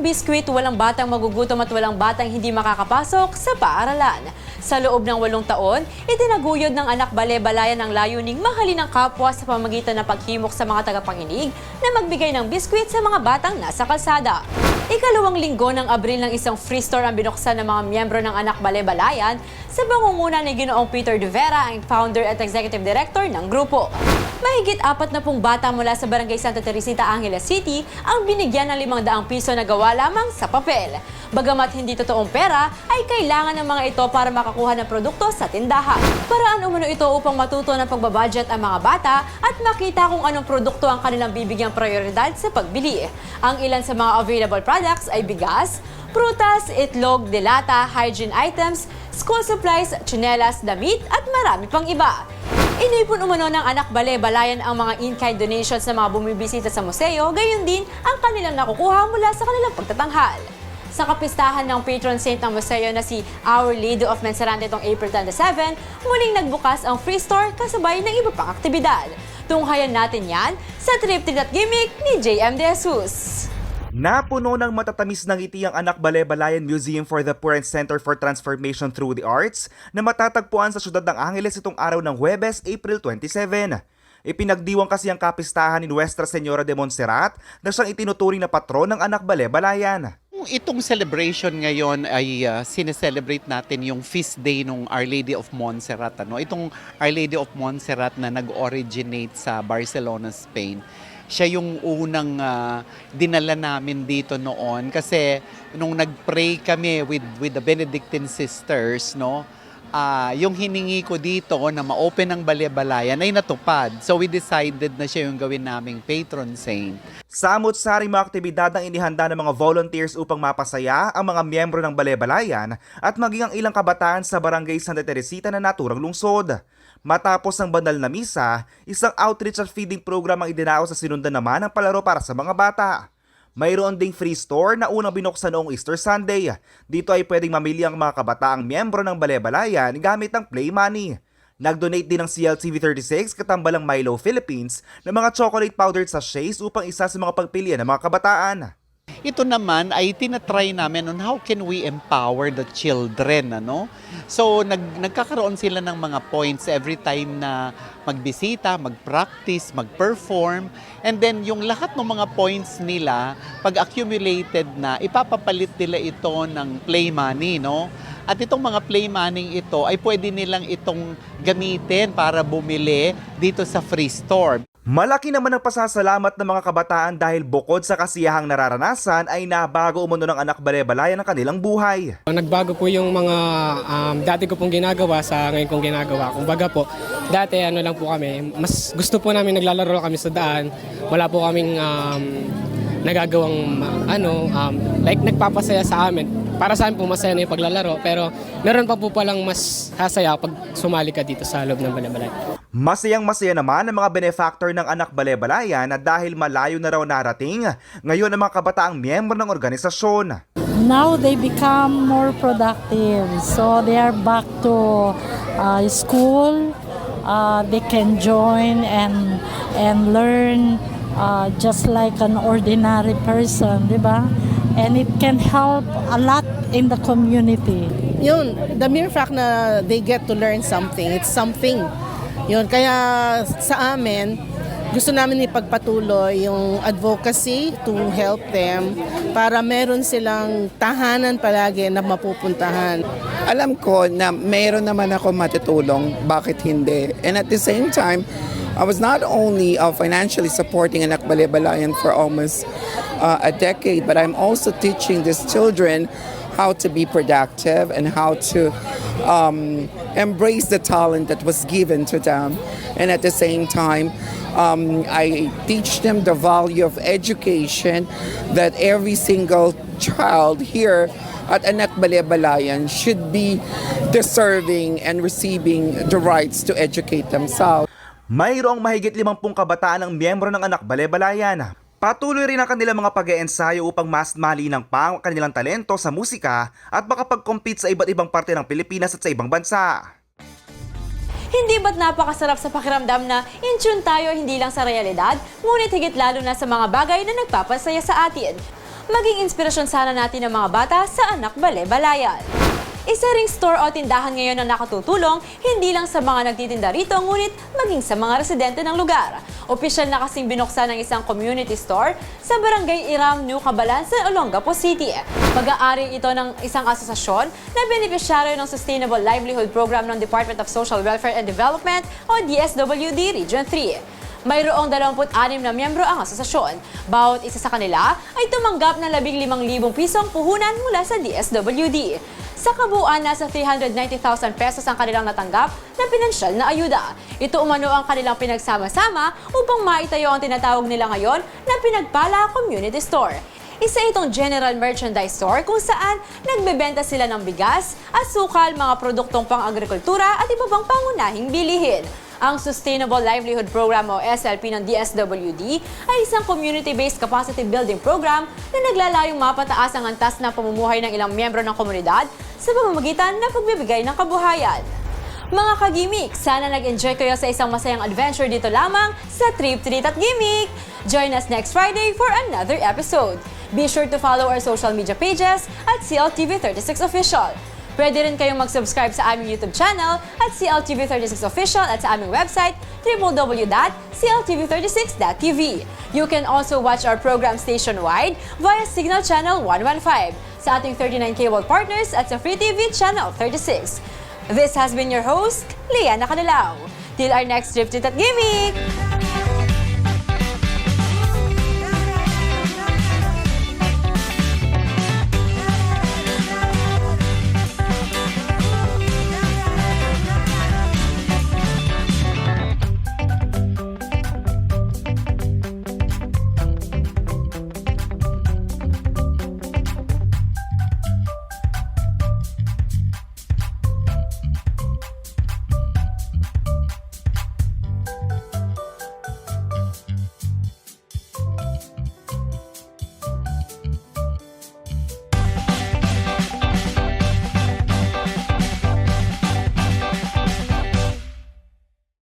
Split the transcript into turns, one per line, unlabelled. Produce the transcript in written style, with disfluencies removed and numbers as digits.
biskwit, walang batang magugutom at walang batang hindi makakapasok sa paaralan. Sa loob ng 8 taon, itinaguyod ng anak bale-balayan ang layuning mahalin ang kapwa sa pamamagitan ng paghimok sa mga tagapanginig na magbigay ng biskwit sa mga batang nasa kalsada. Ikalawang linggo ng Abril ng isang free store ang binuksan ng mga miyembro ng anak bale-balayan sa pangunguna ni Ginoong Peter De Vera, ang founder at executive director ng grupo. Mahigit 40 bata mula sa Barangay Santa Teresita, Angeles City ang binigyan ng 500 piso na gawa lamang sa papel. Bagamat hindi totoong pera, ay kailangan ng mga ito para makakuha ng produkto sa tindahan. Paraan umano ito upang matuto ng pagbabudget ang mga bata at makita kung anong produkto ang kanilang bibigyang prioridad sa pagbili. Ang ilan sa mga available products ay bigas, prutas, itlog, delata, hygiene items, school supplies, tsinelas, damit at marami pang iba. Inipon umano ng anak bale-balayan ang mga in-kind donations sa mga bumibisita sa museo, gayon din ang kanilang nakukuha mula sa kanilang pagtatanghal. Sa kapistahan ng patron saint ng museo na si Our Lady of Montserrat itong April 27, muling nagbukas ang free store kasabay ng iba pang aktibidad. Tunghayan natin yan sa Trip at Gimmick ni JM De Jesus.
Napuno ng matatamis ng ngiti ang Anak Bale-Balayan Museum for the Poor and Center for Transformation Through the Arts na matatagpuan sa siyudad ng Angeles itong araw ng Huwebes, April 27. Ipinagdiwang kasi ang kapistahan ni Nuestra Señora de Montserrat na siyang itinuturing na patron ng Anak Bale-Balayan.
Itong celebration ngayon ay sineselebrate natin yung feast day ng Our Lady of Montserrat. Itong Our Lady of Montserrat na nag-originate sa Barcelona, Spain. Siya yung unang dinala namin dito noon kasi nung nag-pray kami with the Benedictine sisters, yung hiningi ko dito na ma-open ang bale-balayan ay natupad. So we decided na siya yung gawin naming patron saint.
Samot-saring mga aktibidad ang inihanda ng mga volunteers upang mapasaya ang mga miyembro ng bale-balayan at maging ang ilang kabataan sa Barangay Santa Teresita na naturang lungsod. Matapos ang banal na misa, isang outreach at feeding program ang idinao sa sinundan naman ng palaro para sa mga bata. Mayroon ding free store na unang binuksan noong Easter Sunday. Dito ay pwedeng mamili ang mga kabataang miyembro ng bale-balayan gamit ang play money. Nag-donate din ng CLTV36 katambalang Milo Philippines ng mga chocolate powdered sachets upang isa sa mga pagpilian ng mga kabataan.
Ito naman ay tinatry namin on how can we empower the children, So nagkakaroon sila ng mga points every time na magbisita, mag-practice, mag-perform, and then yung lahat ng mga points nila, pag accumulated na, ipapapalit nila ito ng play money, At itong mga play money ito ay pwede nilang itong gamitin para bumili dito sa free store.
Malaki naman ang pasasalamat ng mga kabataan dahil bukod sa kasiyahang nararanasan ay nabago umano ng Anak Bale-Balayan ang kanilang buhay.
Nagbago po yung mga dati ko pong ginagawa sa ngayon kong ginagawa. Kumbaga po, dati lang po kami, mas gusto po namin naglalaro kami sa daan. Wala po kaming nagagawang like nagpapasaya sa amin. Para sa amin po masaya na yung paglalaro, pero meron pa po palang mas sasaya pag sumali ka dito sa loob ng bale-balayan.
Masayang-masaya naman ang mga benefactor ng Anak Bale-Balayan na dahil malayo na raw narating ngayon ang mga kabataang miyembro ng organisasyon.
Now they become more productive, so they are back to school. They can join and learn just like an ordinary person, di ba? And it can help a lot in the community.
Yun, the mere fact na they get to learn something, it's something. Yun, kaya sa amin, gusto namin ipagpatuloy yung advocacy to help them para meron silang tahanan palagi na mapupuntahan.
Alam ko na meron naman ako matutulong, bakit hindi? And at the same time, I was not only financially supporting Anak Bale-Balayan for almost a decade, but I'm also teaching these children how to be productive and how to embrace the talent that was given to them. And at the same time, I teach them the value of education, that every single child here at Anak Bale-Balayan should be deserving and receiving the rights to educate themselves.
Mayroong mahigit 50 kabataan ang miyembro ng Anak Bale-Balayan. Patuloy rin ang kanilang mga pag-eensayo upang mas malinang pa ang kanilang talento sa musika at makapag-compete sa iba't ibang parte ng Pilipinas at sa ibang bansa.
Hindi ba't napakasarap sa pakiramdam na in-tune tayo hindi lang sa realidad, ngunit higit lalo na sa mga bagay na nagpapasaya sa atin? Maging inspirasyon sana natin ng mga bata sa Anak Balebalayan. Isa ring store o tindahan ngayon ang nakatutulong hindi lang sa mga nagtitinda rito ngunit maging sa mga residente ng lugar. Opisyal na kasing binuksan ng isang community store sa Barangay Iram, New Cabalan sa Olongapo City. Mag-aari ito ng isang asosasyon na benepisyaryo ng Sustainable Livelihood Program ng Department of Social Welfare and Development o DSWD Region 3. Mayroong 26 na miyembro ang asosasyon. Bawat isa sa kanila ay tumanggap ng 15,000 pisong puhunan mula sa DSWD. Sa kabuuan, nasa 390,000 pesos ang kanilang natanggap na pinansyal na ayuda. Ito umano ang kanilang pinagsama-sama upang maitayo ang tinatawag nila ngayon na Pinagpala Community Store. Isa itong general merchandise store kung saan nagbebenta sila ng bigas, asukal, mga produktong pang-agrikultura at iba pang pangunahing bilihin. Ang Sustainable Livelihood Program o SLP ng DSWD ay isang community-based capacity building program na naglalayong mapataas ang antas ng pamumuhay ng ilang miyembro ng komunidad sa pamamagitan ng pagbibigay ng kabuhayan. Mga kagimik, sana nag-enjoy kayo sa isang masayang adventure dito lamang sa Trip Treat at Gimik. Join us next Friday for another episode. Be sure to follow our social media pages at CLTV36 Official. Pwede rin kayong mag-subscribe sa aming YouTube channel at CLTV36 Official at sa aming website www.cltv36.tv. You can also watch our program nationwide via Signal Channel 115 sa ating 39 cable partners at sa Free TV Channel 36. This has been your host, Liana Canalao. Till our next Trip Treat at Gimik!